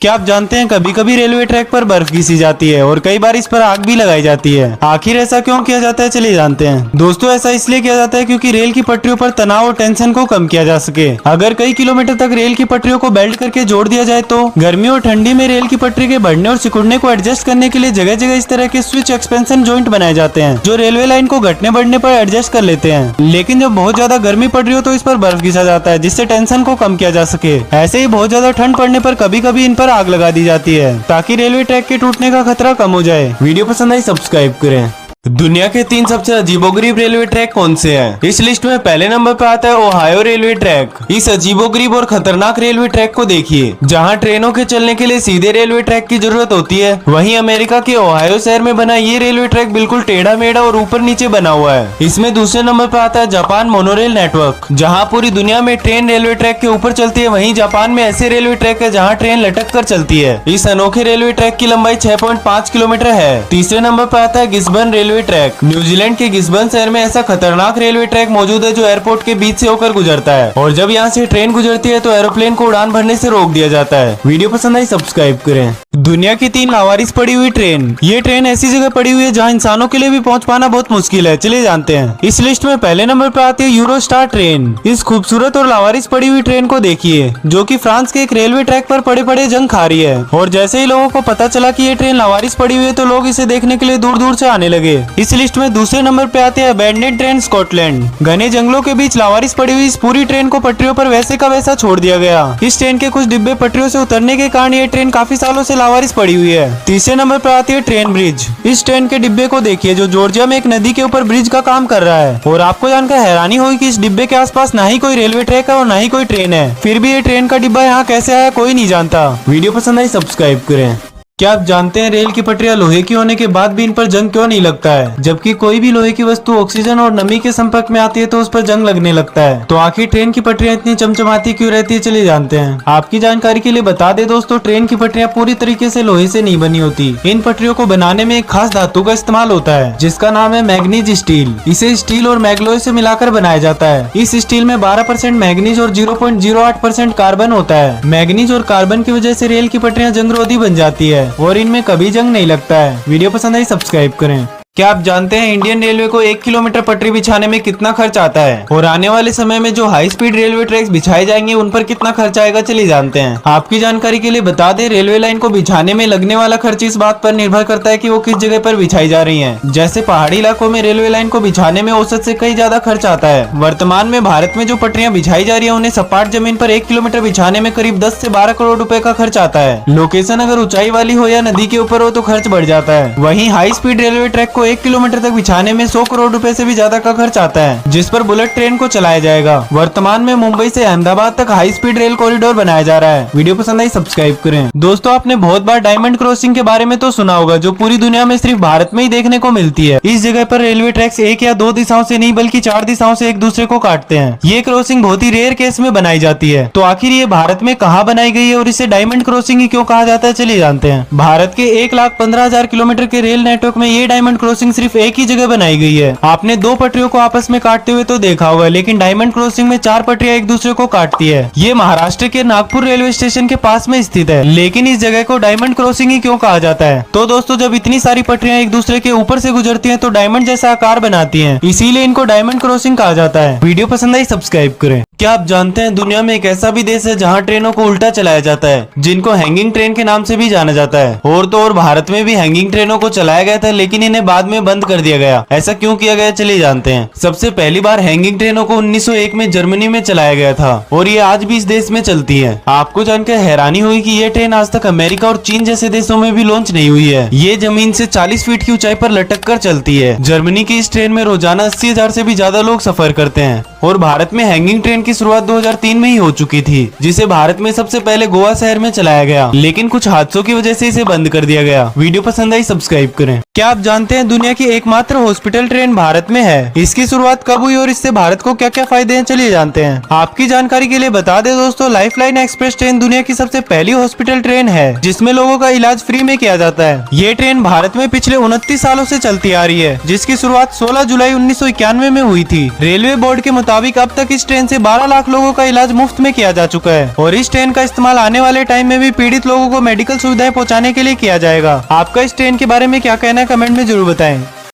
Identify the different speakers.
Speaker 1: क्या आप जानते हैं कभी कभी रेलवे ट्रैक पर बर्फ घिसी जाती है और कई बार इस पर आग भी लगाई जाती है। आखिर ऐसा क्यों किया जाता है, चलिए जानते हैं। दोस्तों, ऐसा इसलिए किया जाता है क्योंकि रेल की पटरियों पर तनाव और टेंशन को कम किया जा सके। अगर कई किलोमीटर तक रेल की पटरियों को बेल्ट करके जोड़ दिया जाए तो गर्मी और ठंडी में रेल की पटरी के बढ़ने और सिकुड़ने को एडजस्ट करने के लिए जगह जगह इस तरह के स्विच एक्सपेंशन जॉइंट बनाए जाते हैं जो रेलवे लाइन को घटने बढ़ने पर एडजस्ट कर लेते हैं। लेकिन जब बहुत ज्यादा गर्मी पड़ रही हो तो इस पर बर्फ घिसा जाता है जिससे टेंशन को कम किया जा सके। ऐसे ही बहुत ज्यादा ठंड पड़ने पर कभी कभी इन पर आग लगा दी जाती है ताकि रेलवे ट्रैक के टूटने का खतरा कम हो जाए। वीडियो पसंद आई सब्सक्राइब करें। दुनिया के 3 सबसे अजीबोगरीब रेलवे ट्रैक कौन से हैं? इस लिस्ट में पहले नंबर पर आता है ओहायो रेलवे ट्रैक। इस अजीबोगरीब और खतरनाक रेलवे ट्रैक को देखिए, जहां ट्रेनों के चलने के लिए सीधे रेलवे ट्रैक की जरूरत होती है, वहीं अमेरिका के ओहायो शहर में बना ये रेलवे ट्रैक बिल्कुल टेढ़ा मेढ़ा और ऊपर नीचे बना हुआ है। इसमें दूसरे नंबर पर आता है जापान मोनोरेल नेटवर्क। जहाँ पूरी दुनिया में ट्रेन रेलवे ट्रैक के ऊपर चलती है, वहीं जापान में ऐसे रेलवे ट्रैक है जहाँ ट्रेन लटक कर चलती है। इस अनोखे रेलवे ट्रैक की लंबाई 6.5 किलोमीटर है। तीसरे नंबर पर आता है गिस्बर्न रेलवे ट्रैक। न्यूजीलैंड के गिस्बर्न शहर में ऐसा खतरनाक रेलवे ट्रैक मौजूद है जो एयरपोर्ट के बीच से होकर गुजरता है, और जब यहाँ से ट्रेन गुजरती है तो एरोप्लेन को उड़ान भरने से रोक दिया जाता है। वीडियो पसंद आई सब्सक्राइब करें। दुनिया की 3 लावारिस पड़ी हुई ट्रेन। ये ट्रेन ऐसी जगह पड़ी हुई है जहाँ इंसानों के लिए भी पहुँच पाना बहुत मुश्किल है, चलिए जानते हैं। इस लिस्ट में पहले नंबर पर आती है यूरोस्टार ट्रेन। इस खूबसूरत और लावारिस पड़ी हुई ट्रेन को देखिए, जो कि फ्रांस के एक रेलवे ट्रैक पर पड़े पड़े जंग खा रही है। और जैसे ही लोगों को पता चला कि ये ट्रेन लावारिस पड़ी हुई है तो लोग इसे देखने के लिए दूर दूर से आने लगे। इस लिस्ट में दूसरे नंबर पे आते हैं अबैंडनेड ट्रेन स्कॉटलैंड। घने जंगलों के बीच लावारिस पड़ी हुई इस पूरी ट्रेन को पटरियों पर वैसे का वैसा छोड़ दिया गया। इस ट्रेन के कुछ डिब्बे पटरियों से उतरने के कारण ये ट्रेन काफी सालों से लावारिस पड़ी हुई है। तीसरे नंबर पर आती है ट्रेन ब्रिज। इस ट्रेन के डिब्बे को देखिए, जो जॉर्जिया में एक नदी के ऊपर ब्रिज का काम कर रहा है। और आपको जानकर हैरानी होगी कि इस डिब्बे के आसपास ना ही कोई रेलवे ट्रैक है और ना ही कोई ट्रेन है, फिर भी ये ट्रेन का डिब्बा यहाँ कैसे आया कोई नहीं जानता। वीडियो पसंद आई सब्सक्राइब करें। क्या आप जानते हैं रेल की पटरियां लोहे की होने के बाद भी इन पर जंग क्यों नहीं लगता है? जबकि कोई भी लोहे की वस्तु ऑक्सीजन और नमी के संपर्क में आती है तो उस पर जंग लगने लगता है। तो आखिर ट्रेन की पटरियां इतनी चमचमाती क्यों रहती है, चलिए जानते हैं। आपकी जानकारी के लिए बता दे दोस्तों, ट्रेन की पटरियां पूरी तरीके से लोहे से नहीं बनी होती। इन पटरियों को बनाने में एक खास धातु का इस्तेमाल होता है जिसका नाम है मैग्नीज स्टील। इसे स्टील और मैग्लोय से मिलाकर बनाया जाता है। इस स्टील में 12% मैग्नीज और 0.08% कार्बन होता है। मैग्नीज और कार्बन की वजह से रेल की पटरियां जंगरोधी बन जाती है और इनमें कभी जंग नहीं लगता है। वीडियो पसंद आई सब्सक्राइब करें। क्या आप जानते हैं इंडियन रेलवे को 1 किलोमीटर पटरी बिछाने में कितना खर्च आता है? और आने वाले समय में जो हाई स्पीड रेलवे ट्रैक्स बिछाए जाएंगे उन पर कितना खर्च आएगा, चलिए जानते हैं। आपकी जानकारी के लिए बता दें, रेलवे लाइन को बिछाने में लगने वाला खर्च इस बात पर निर्भर करता है कि वो किस जगह पर बिछाई जा रही है। जैसे पहाड़ी इलाकों में रेलवे लाइन को बिछाने में औसत से कई ज्यादा खर्च आता है। वर्तमान में भारत में जो पटरियां बिछाई जा रही है उन्हें सपाट जमीन पर 1 किलोमीटर बिछाने में करीब 10 से 12 करोड़ रुपए का खर्च आता है। लोकेशन अगर ऊंचाई वाली हो या नदी के ऊपर हो तो खर्च बढ़ जाता है। वहीं हाई स्पीड रेलवे ट्रैक को 1 किलोमीटर तक बिछाने में 100 करोड़ रुपए से भी ज्यादा का खर्च आता है, जिस पर बुलेट ट्रेन को चलाया जाएगा। वर्तमान में मुंबई से अहमदाबाद तक हाई स्पीड रेल कॉरिडोर बनाया जा रहा है। वीडियो पसंद आई सब्सक्राइब करें। दोस्तों, आपने बहुत बार डायमंड क्रॉसिंग के बारे में तो सुना होगा, जो पूरी दुनिया में सिर्फ भारत में ही देखने को मिलती है। इस जगह पर रेलवे ट्रैक्स 1 या 2 दिशाओं से नहीं बल्कि 4 दिशाओं से एक दूसरे को काटते हैं। ये क्रॉसिंग बहुत ही रेयर केस में बनाई जाती है। तो आखिर ये भारत में कहाँ बनाई गई है और इसे डायमंड क्रॉसिंग ही क्यों कहा जाता है, चलिए जानते हैं। भारत के 1,15,000 किलोमीटर के रेल नेटवर्क में ये डायमंड क्रॉसिंग सिर्फ एक ही जगह बनाई गई है। आपने 2 पटरियों को आपस में काटते हुए तो देखा होगा, लेकिन डायमंड क्रॉसिंग में 4 पटरियां एक दूसरे को काटती है। ये महाराष्ट्र के नागपुर रेलवे स्टेशन के पास में स्थित है। लेकिन इस जगह को डायमंड क्रॉसिंग ही क्यों कहा जाता है? तो दोस्तों, जब इतनी सारी पटरियां एक दूसरे के ऊपर से गुजरती हैं तो डायमंड जैसा आकार बनाती हैं, इसीलिए इनको डायमंड क्रॉसिंग कहा जाता है। वीडियो पसंद आई सब्सक्राइब करें। क्या आप जानते हैं दुनिया में एक ऐसा भी देश है जहाँ ट्रेनों को उल्टा चलाया जाता है, जिनको हैंगिंग ट्रेन के नाम से भी जाना जाता है। और तो और भारत में भी हैंगिंग ट्रेनों को चलाया गया था, लेकिन इन्हें बाद में बंद कर दिया गया। ऐसा क्यों किया गया, चलिए जानते हैं। सबसे पहली बार हैंगिंग ट्रेनों को 1901 में जर्मनी में चलाया गया था और ये आज भी इस देश में चलती है। आपको जानकर हैरानी हुई कि ये ट्रेन आज तक अमेरिका और चीन जैसे देशों में भी लॉन्च नहीं हुई है। ये जमीन से 40 फीट की ऊंचाई पर लटक कर चलती है। जर्मनी की इस ट्रेन में रोजाना 80,000 से भी ज्यादा लोग सफर करते हैं। और भारत में हैंगिंग ट्रेन की शुरुआत 2003 में ही हो चुकी थी, जिसे भारत में सबसे पहले गोवा शहर में चलाया गया, लेकिन कुछ हादसों की वजह से इसे बंद कर दिया गया। वीडियो पसंद आई सब्सक्राइब करें। क्या आप जानते हैं दुनिया की एकमात्र हॉस्पिटल ट्रेन भारत में है? इसकी शुरुआत कब हुई और इससे भारत को क्या क्या फायदे हैं, चलिए जानते हैं। आपकी जानकारी के लिए बता दें दोस्तों, लाइफलाइन एक्सप्रेस ट्रेन दुनिया की सबसे पहली हॉस्पिटल ट्रेन है जिसमें लोगों का इलाज फ्री में किया जाता है। ये ट्रेन भारत में पिछले 29 सालों से चलती आ रही है, जिसकी शुरुआत 16 जुलाई 1991 में हुई थी। रेलवे बोर्ड के मुताबिक अब तक इस ट्रेन से 12 लाख लोगों का इलाज मुफ्त में किया जा चुका है और इस ट्रेन का इस्तेमाल आने वाले टाइम में भी पीड़ित लोगों को मेडिकल सुविधाएं पहुंचाने के लिए किया जाएगा। आपका इस ट्रेन के बारे में क्या कहना है, कमेंट में जरूर बताएं।